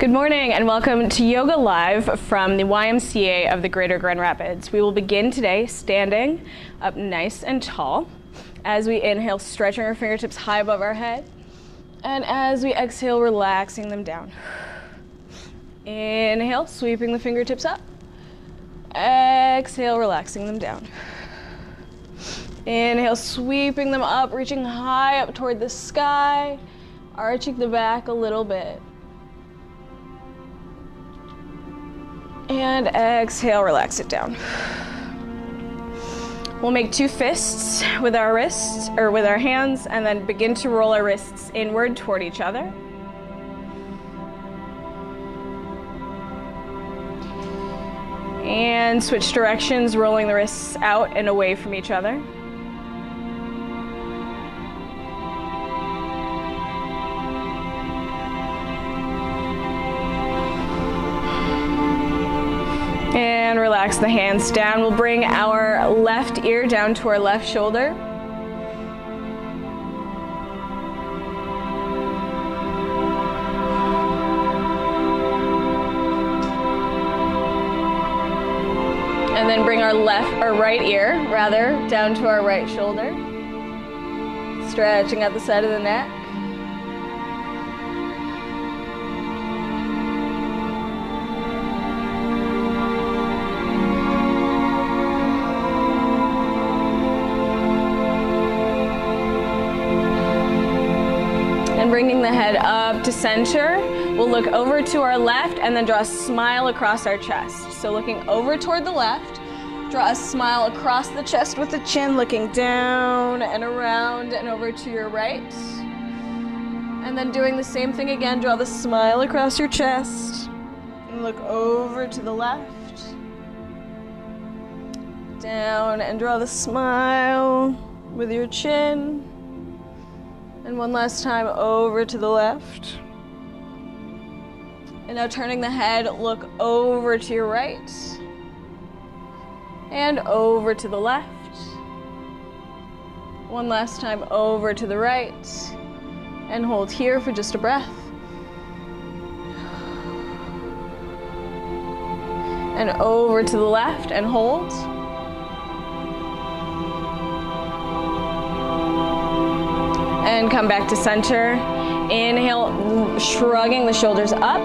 Good morning and welcome to Yoga Live from the YMCA of the Greater Grand Rapids. We will begin today standing up nice and tall. As we inhale, stretching our fingertips high above our head. And as we exhale, relaxing them down. Inhale, sweeping the fingertips up. Exhale, relaxing them down. Inhale, sweeping them up, reaching high up toward the sky, arching the back a little bit. And exhale, relax it down. We'll make two fists with our wrists, or with our hands, and then begin to roll our wrists inward toward each other. And switch directions, rolling the wrists out and away from each other. And relax the hands down. We'll bring our left ear down to our left shoulder. And then bring our right ear, down to our right shoulder. Stretching at the side of the neck. Bringing the head up to center, we'll look over to our left and then draw a smile across our chest. So looking over toward the left, draw a smile across the chest with the chin, looking down and around and over to your right. And then doing the same thing again, draw the smile across your chest and look over to the left. Down and draw the smile with your chin. And one last time over to the left. And now turning the head, look over to your right. And over to the left. One last time over to the right. And hold here for just a breath. And over to the left and hold. And come back to center. Inhale, shrugging the shoulders up.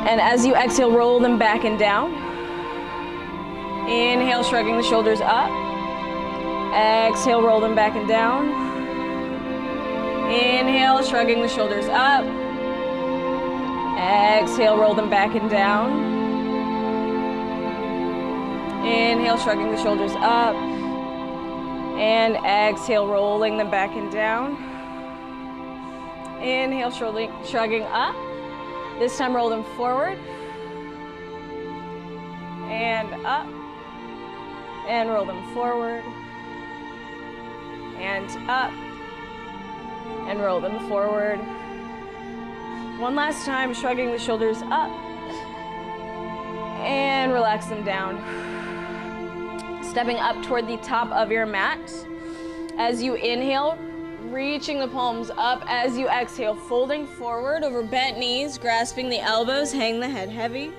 And as you exhale, roll them back and down. Inhale, shrugging the shoulders up. Exhale, roll them back and down. Inhale, shrugging the shoulders up. Exhale, roll them back and down. Inhale, shrugging the shoulders up. And exhale, rolling them back and down. Inhale, shrugging up. This time roll them forward. And up. And roll them forward. And up. And roll them forward. One last time, shrugging the shoulders up. And relax them down. Stepping up toward the top of your mat. As you inhale, reaching the palms up. As you exhale, folding forward over bent knees, grasping the elbows, hang the head heavy.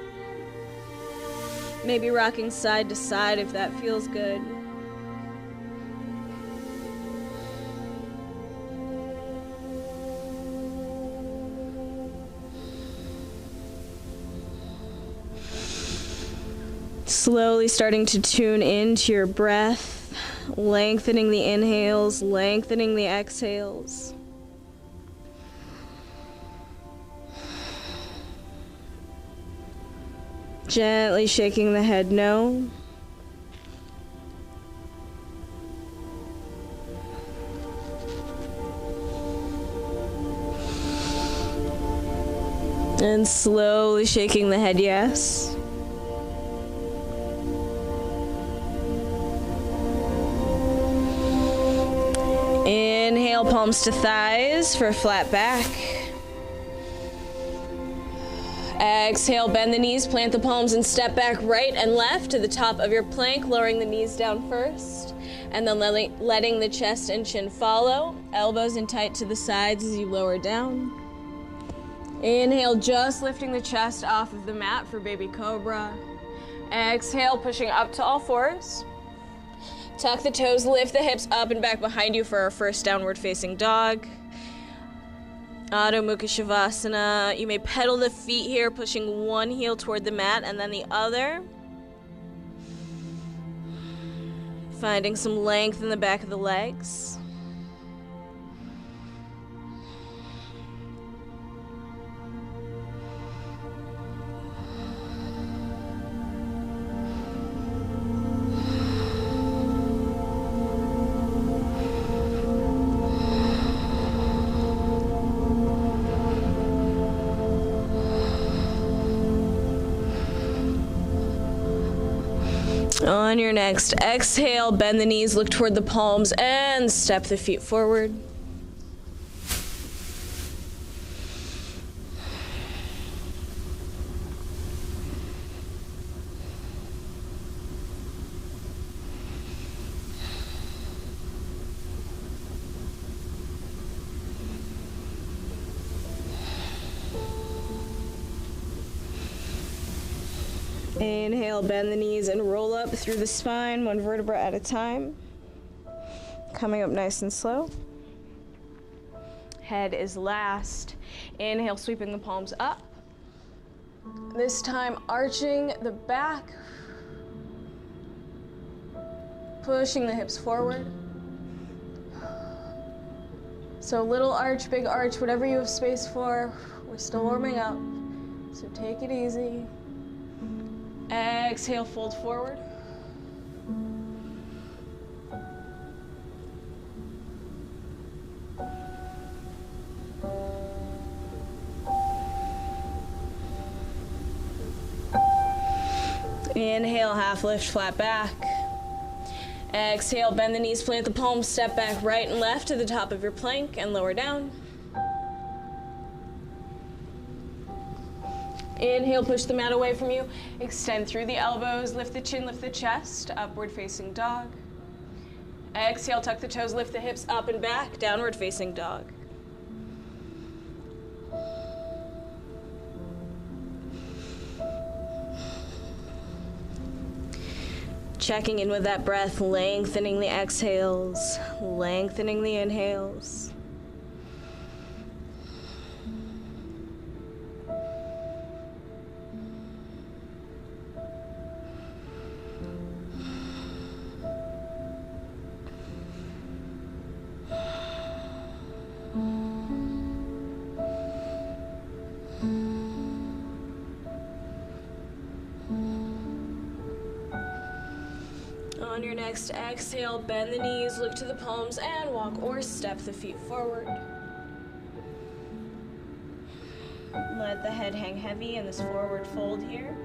Maybe rocking side to side if that feels good. Slowly starting to tune into your breath. Lengthening the inhales, lengthening the exhales. Gently shaking the head no. And slowly shaking the head yes. Inhale, palms to thighs for a flat back. Exhale, bend the knees, plant the palms, and step back right and left to the top of your plank, lowering the knees down first. and then letting the chest and chin follow, elbows in tight to the sides as you lower down. Inhale, just lifting the chest off of the mat for baby cobra. Exhale, pushing up to all fours. Tuck the toes, lift the hips up and back behind you for our first downward facing dog. Adho Mukha Shavasana. You may pedal the feet here, pushing one heel toward the mat and then the other. Finding some length in the back of the legs. On your next exhale, bend the knees, look toward the palms, and step the feet forward. Inhale, bend the knees and roll up through the spine, one vertebra at a time. Coming up nice and slow. Head is last. Inhale, sweeping the palms up. This time, arching the back. Pushing the hips forward. So little arch, big arch, whatever you have space for. We're still warming up, so take it easy. Exhale, fold forward. Inhale, half lift, flat back. Exhale, bend the knees, plant the palms, step back right and left to the top of your plank and lower down. Inhale, push the mat away from you. Extend through the elbows, lift the chin, lift the chest, upward facing dog. Exhale, tuck the toes, lift the hips up and back, downward facing dog. Checking in with that breath, lengthening the exhales, lengthening the inhales. On your next exhale, bend the knees, look to the palms, and walk or step the feet forward. Let the head hang heavy in this forward fold here.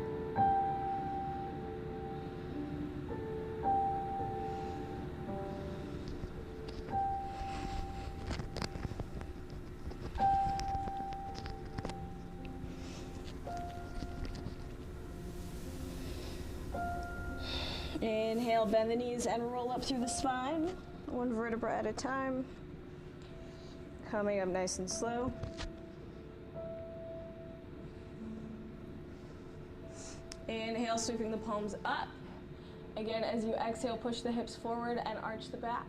Inhale, bend the knees and roll up through the spine, one vertebra at a time. Coming up nice and slow. Inhale, sweeping the palms up. Again, as you exhale, push the hips forward and arch the back.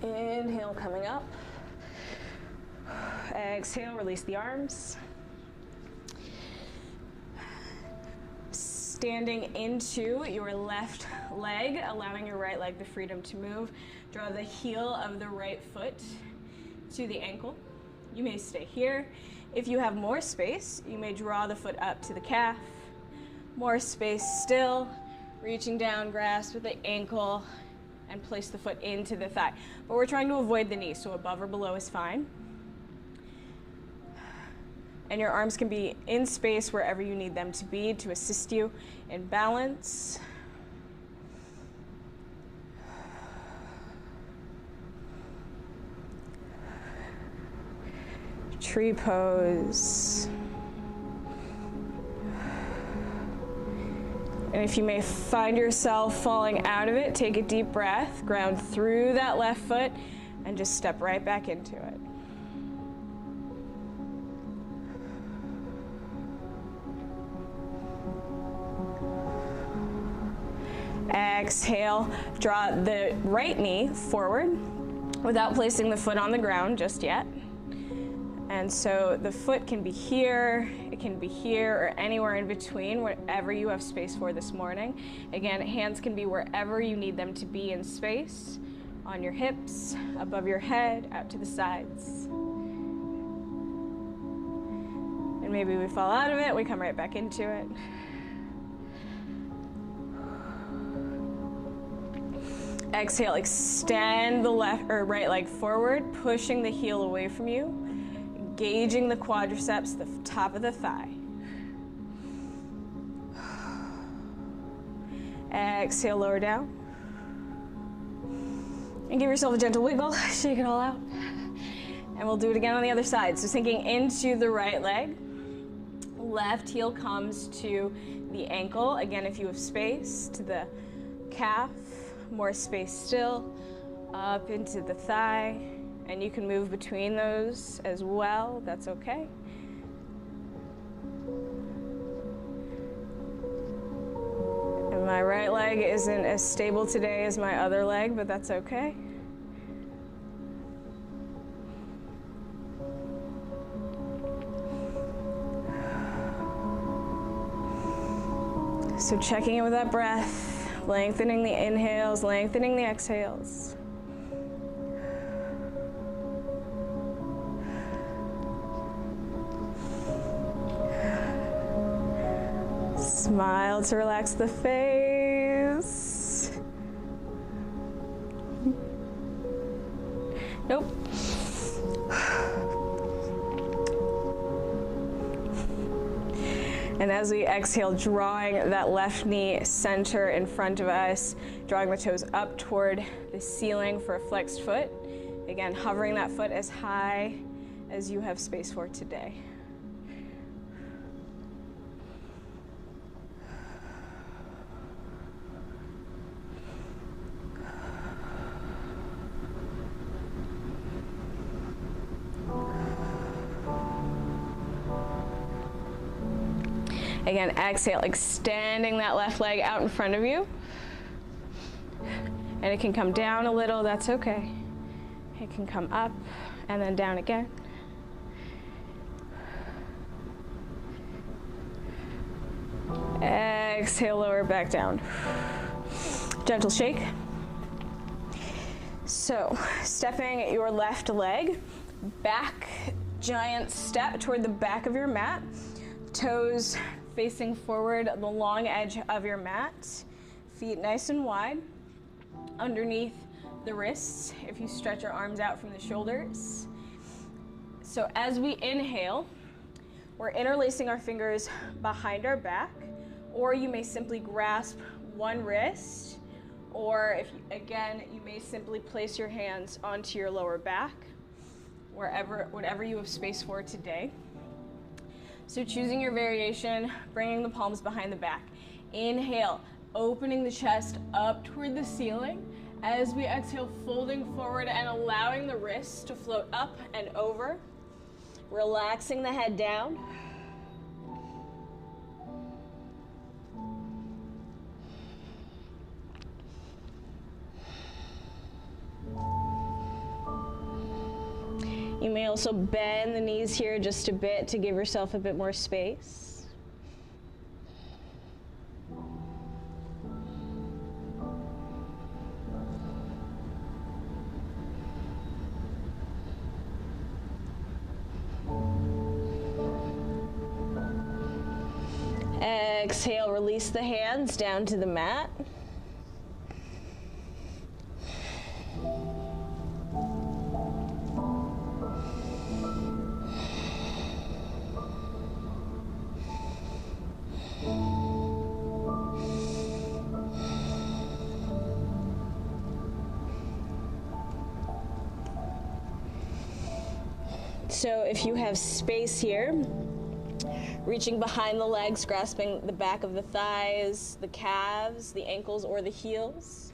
Inhale, coming up. Exhale, release the arms. Standing into your left leg, allowing your right leg the freedom to move. Draw the heel of the right foot to the ankle. You may stay here. If you have more space, you may draw the foot up to the calf. More space still, reaching down, grasp with the ankle, and place the foot into the thigh. But we're trying to avoid the knee, so above or below is fine. And your arms can be in space wherever you need them to be to assist you in balance. Tree pose. And if you may find yourself falling out of it, take a deep breath, ground through that left foot, and just step right back into it. Exhale, draw the right knee forward without placing the foot on the ground just yet. And so the foot can be here, it can be here, or anywhere in between, whatever you have space for this morning. Again, hands can be wherever you need them to be in space, on your hips, above your head, out to the sides. And maybe we fall out of it, we come right back into it. Exhale, extend the left or right leg forward, pushing the heel away from you, engaging the quadriceps, the top of the thigh. Exhale, lower down. And give yourself a gentle wiggle, shake it all out. And we'll do it again on the other side. So sinking into the right leg, left heel comes to the ankle. Again, if you have space, to the calf. More space still, up into the thigh, and you can move between those as well, that's okay. And my right leg isn't as stable today as my other leg, but that's okay. So checking in with that breath. Lengthening the inhales, lengthening the exhales. Smile to relax the face. Nope. And as we exhale, drawing that left knee center in front of us, drawing the toes up toward the ceiling for a flexed foot. Again, hovering that foot as high as you have space for today. Again, exhale, extending that left leg out in front of you. And it can come down a little, that's okay. It can come up and then down again. Exhale, lower back down. Gentle shake. So, stepping your left leg back, giant step toward the back of your mat. Toes facing forward, the long edge of your mat. Feet nice and wide. Underneath the wrists, if you stretch your arms out from the shoulders. So as we inhale, we're interlacing our fingers behind our back, or you may simply grasp one wrist, or if again, you may simply place your hands onto your lower back, whatever you have space for today. So choosing your variation, bringing the palms behind the back. Inhale, opening the chest up toward the ceiling. As we exhale, folding forward and allowing the wrists to float up and over. Relaxing the head down. You may also bend the knees here just a bit to give yourself a bit more space. Exhale, release the hands down to the mat. So if you have space here, Reaching behind the legs, grasping the back of the thighs, the calves, the ankles, or the heels.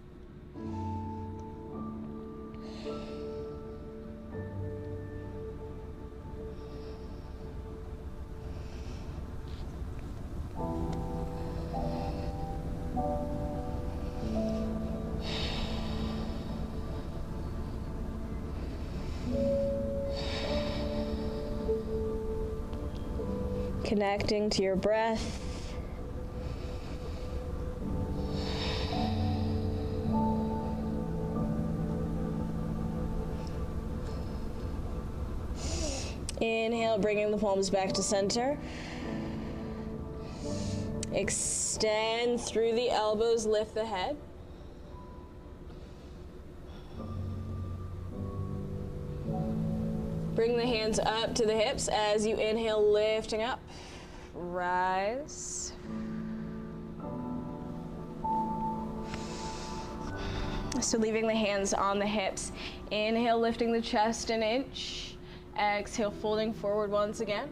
Connecting to your breath. Inhale, bringing the palms back to center. Extend through the elbows, lift the head. Bring the hands up to the hips as you inhale, lifting up. Rise. So leaving the hands on the hips. Inhale, lifting the chest an inch. Exhale, folding forward once again.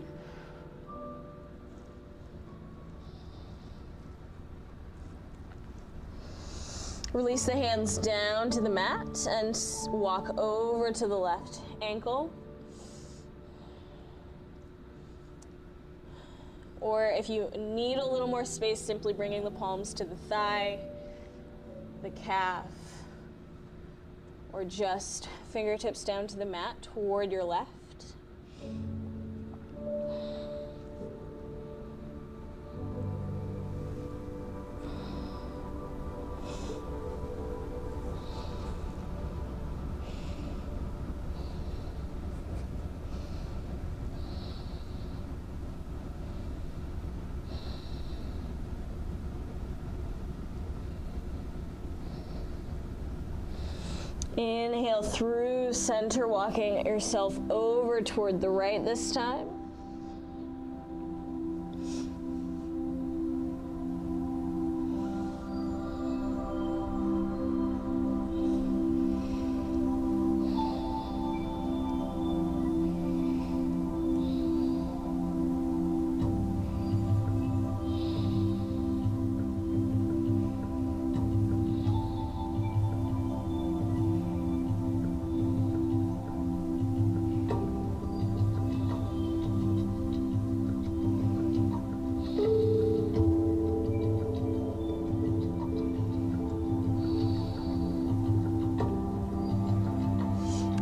Release the hands down to the mat and walk over to the left ankle. Or if you need a little more space, simply bringing the palms to the thigh, the calf, or just fingertips down to the mat toward your left. Inhale through center, walking yourself over toward the right this time.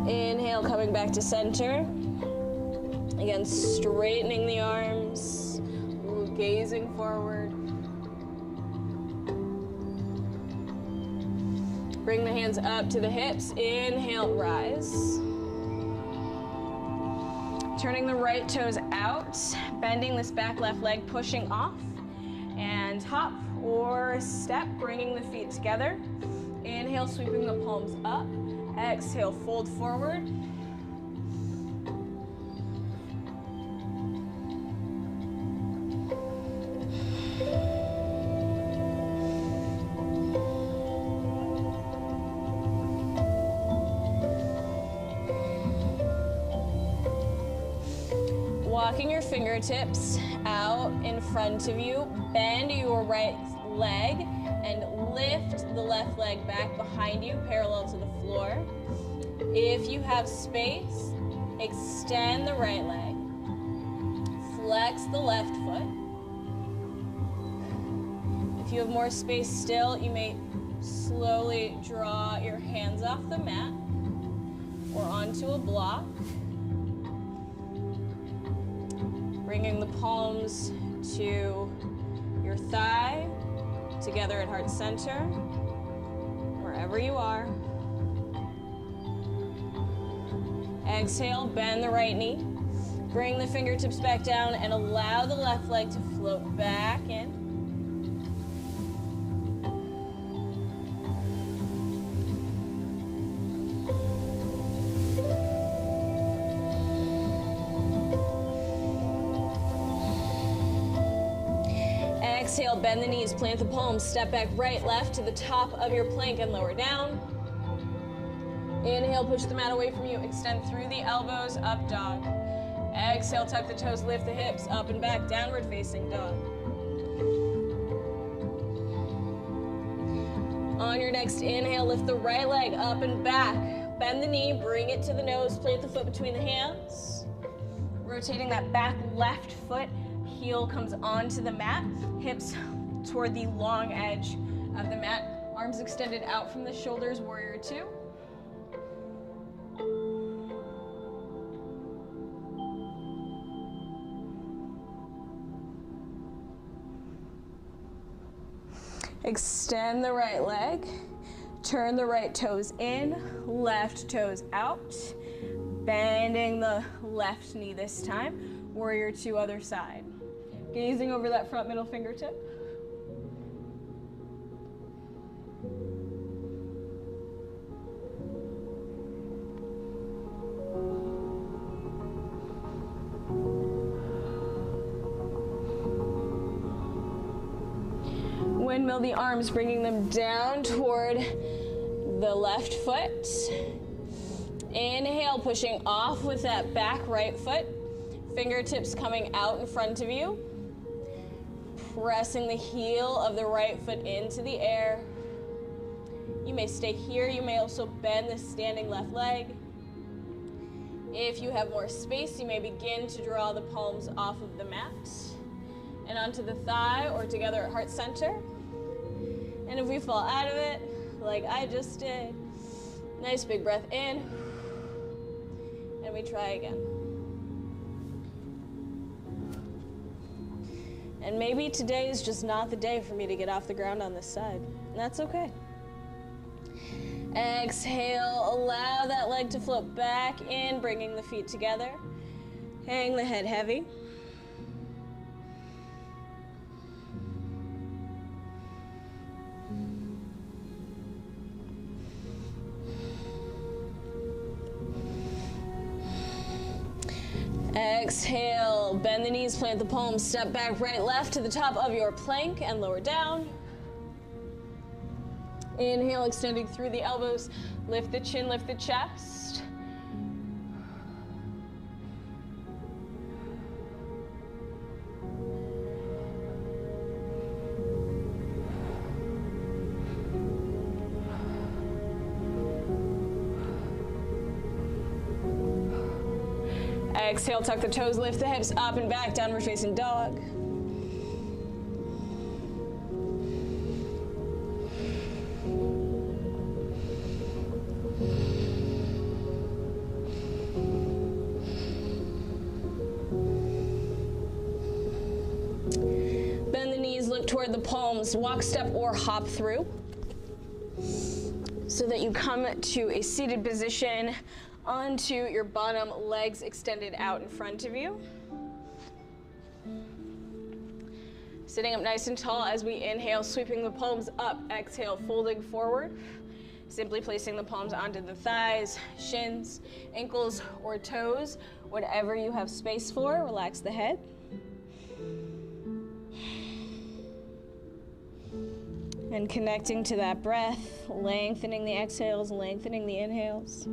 Inhale, coming back to center. Again, straightening the arms, gazing forward. Bring the hands up to the hips. Inhale, rise. Turning the right toes out, bending this back left leg, pushing off. And hop or step, bringing the feet together. Inhale, sweeping the palms up. Exhale, fold forward. Walking your fingertips out in front of you, bend your right leg and lift the left leg back behind you, parallel to the floor. If you have space, extend the right leg, flex the left foot. If you have more space still, you may slowly draw your hands off the mat or onto a block. Bringing the palms to your thigh, together at heart center, wherever you are. Exhale, bend the right knee. Bring the fingertips back down and allow the left leg to float back in. Exhale, bend the knees, plant the palms, step back right, left to the top of your plank and lower down. Inhale, push the mat away from you, extend through the elbows, up dog. Exhale, tuck the toes, lift the hips, up and back, downward facing dog. On your next inhale, lift the right leg up and back. Bend the knee, bring it to the nose, plant the foot between the hands. Rotating that back left foot, heel comes onto the mat, hips toward the long edge of the mat. Arms extended out from the shoulders, warrior two. Extend the right leg, turn the right toes in, left toes out, bending the left knee this time, warrior two, other side. Gazing over that front middle fingertip. Windmill the arms, bringing them down toward the left foot. Inhale, pushing off with that back right foot. Fingertips coming out in front of you. Pressing the heel of the right foot into the air. You may stay here. You may also bend the standing left leg. If you have more space, you may begin to draw the palms off of the mat and onto the thigh or together at heart center. And if we fall out of it, like I just did, nice big breath in, and we try again. And maybe today is just not the day for me to get off the ground on this side, and that's okay. Exhale, allow that leg to float back in, bringing the feet together. Hang the head heavy. Exhale, bend the knees, plant the palms, step back, right, left to the top of your plank and lower down. Inhale, extending through the elbows, lift the chin, lift the chest. Exhale, tuck the toes, lift the hips up and back, downward facing dog. Bend the knees, look toward the palms, walk, step, or hop through so that you come to a seated position onto your bottom, legs extended out in front of you. Sitting up nice and tall as we inhale, sweeping the palms up, exhale, folding forward. Simply placing the palms onto the thighs, shins, ankles, or toes, whatever you have space for. Relax the head. And connecting to that breath, lengthening the exhales, lengthening the inhales.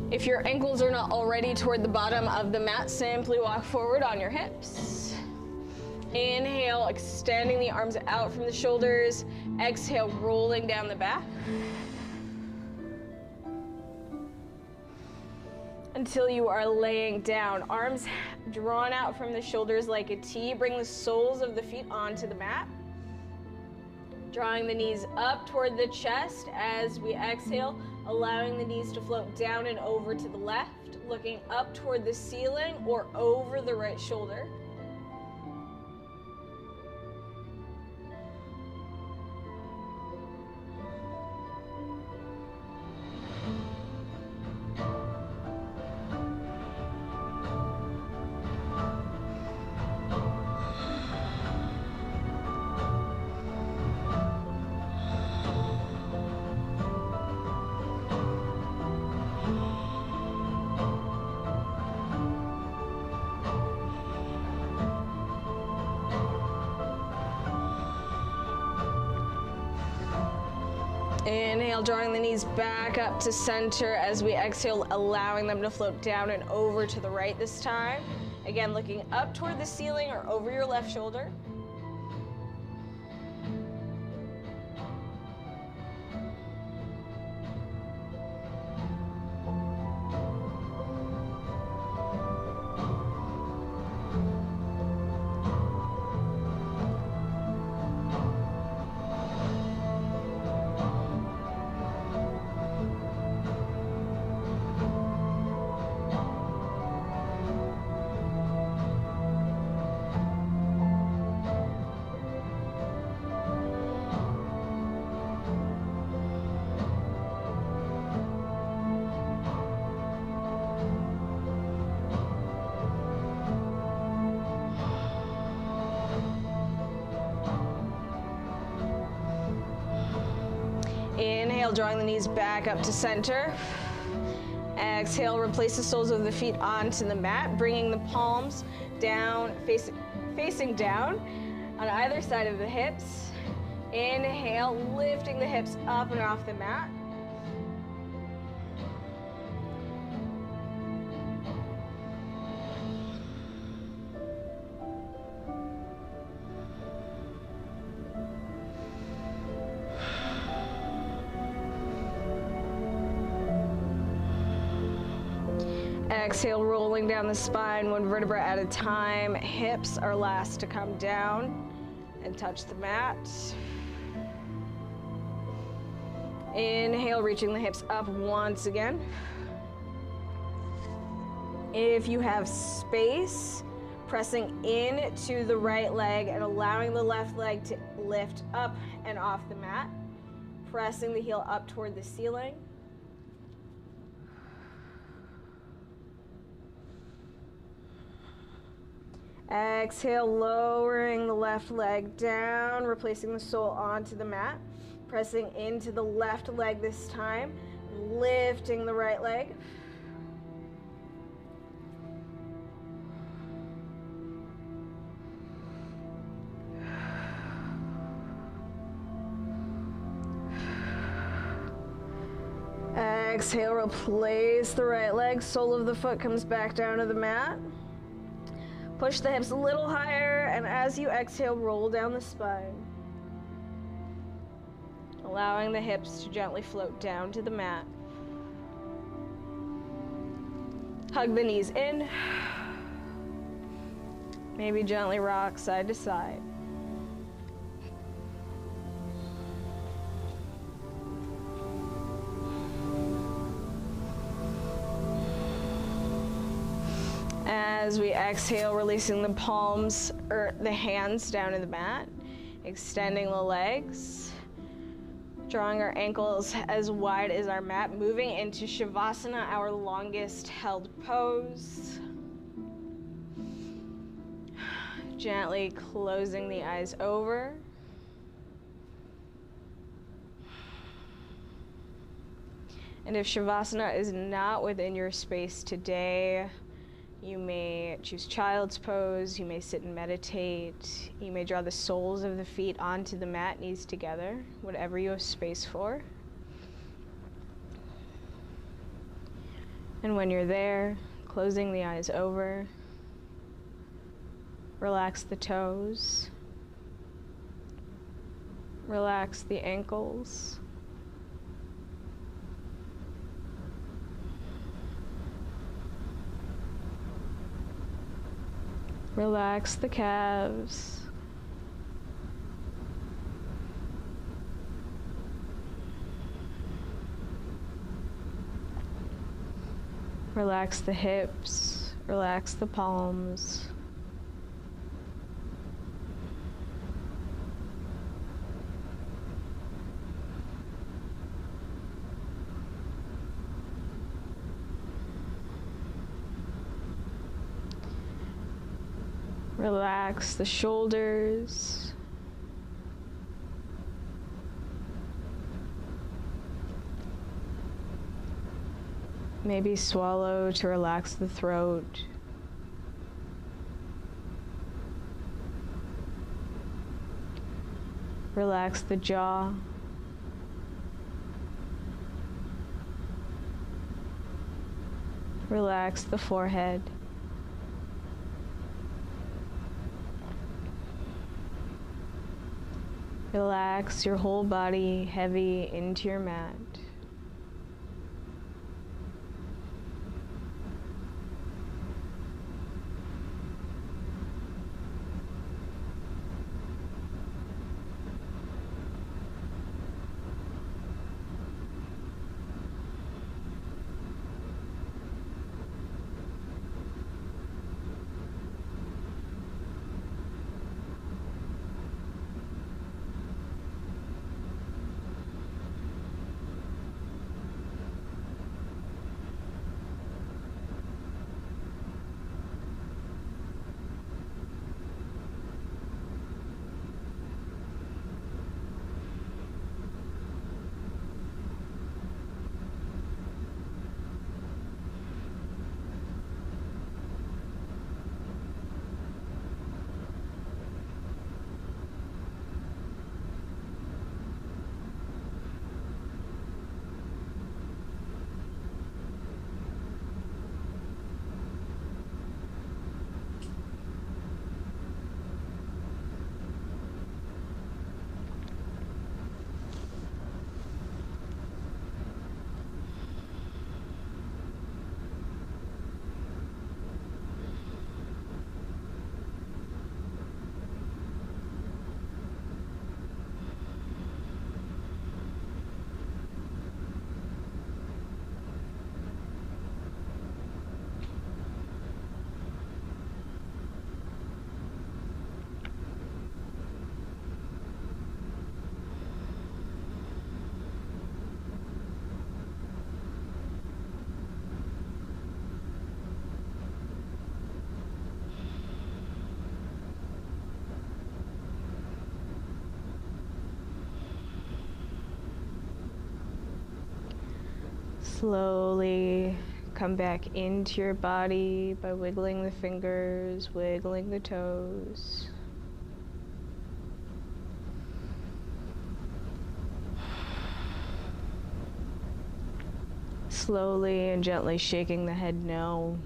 If your ankles are not already toward the bottom of the mat, simply walk forward on your hips. Inhale, extending the arms out from the shoulders. Exhale, rolling down the back. Until you are laying down. Arms drawn out from the shoulders like a T. Bring the soles of the feet onto the mat. Drawing the knees up toward the chest as we exhale, allowing the knees to float down and over to the left, looking up toward the ceiling or over the right shoulder. Inhale, drawing the knees back up to center as we exhale, allowing them to float down and over to the right this time. Again, looking up toward the ceiling or over your left shoulder. Inhale, drawing the knees back up to center. Exhale, replace the soles of the feet onto the mat, bringing the palms down, facing down on either side of the hips. Inhale, lifting the hips up and off the mat. Exhale, rolling down the spine, one vertebra at a time. Hips are last to come down and touch the mat. Inhale, reaching the hips up once again. If you have space, pressing into the right leg and allowing the left leg to lift up and off the mat. Pressing the heel up toward the ceiling. Exhale, lowering the left leg down, replacing the sole onto the mat. Pressing into the left leg this time, lifting the right leg. Exhale, replace the right leg, sole of the foot comes back down to the mat. Push the hips a little higher, and as you exhale, roll down the spine. Allowing the hips to gently float down to the mat. Hug the knees in. Maybe gently rock side to side. As we exhale, releasing the palms or the hands down to the mat, extending the legs, drawing our ankles as wide as our mat, moving into Shavasana, our longest held pose. Gently closing the eyes over. And if Shavasana is not within your space today, you may choose child's pose, you may sit and meditate, you may draw the soles of the feet onto the mat, knees together, whatever you have space for. And when you're there, closing the eyes over, relax the toes, relax the ankles. Relax the calves. Relax the hips, relax the palms. Relax the shoulders. Maybe swallow to relax the throat. Relax the jaw. Relax the forehead. Relax your whole body heavy into your mat. Slowly come back into your body by wiggling the fingers, wiggling the toes. Slowly and gently shaking the head no.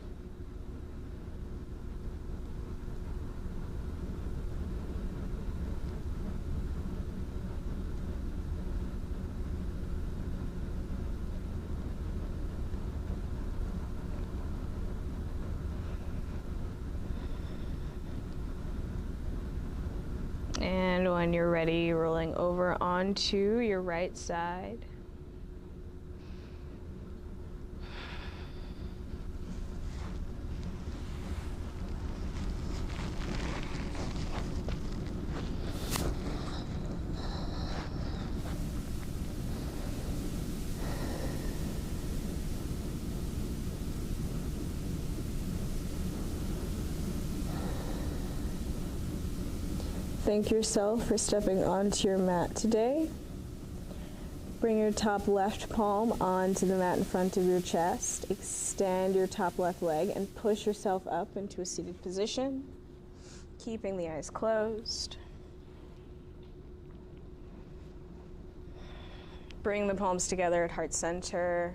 And when you're ready, rolling over onto your right side. Thank yourself for stepping onto your mat today. Bring your top left palm onto the mat in front of your chest. Extend your top left leg and push yourself up into a seated position, keeping the eyes closed. Bring the palms together at heart center.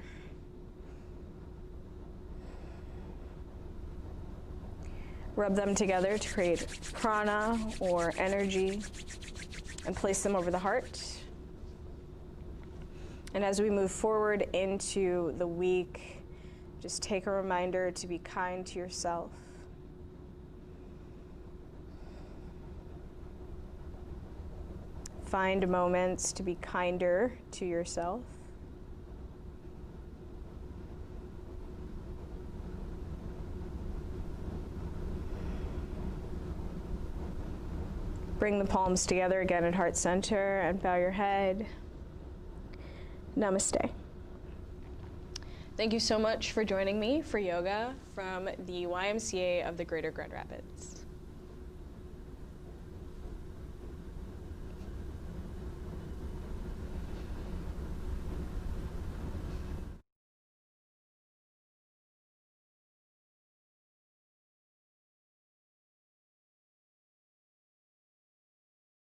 Rub them together to create prana or energy and place them over the heart. And as we move forward into the week, just take a reminder to be kind to yourself. Find moments to be kinder to yourself. Bring the palms together again at heart center and bow your head. Namaste. Thank you so much for joining me for yoga from the YMCA of the Greater Grand Rapids.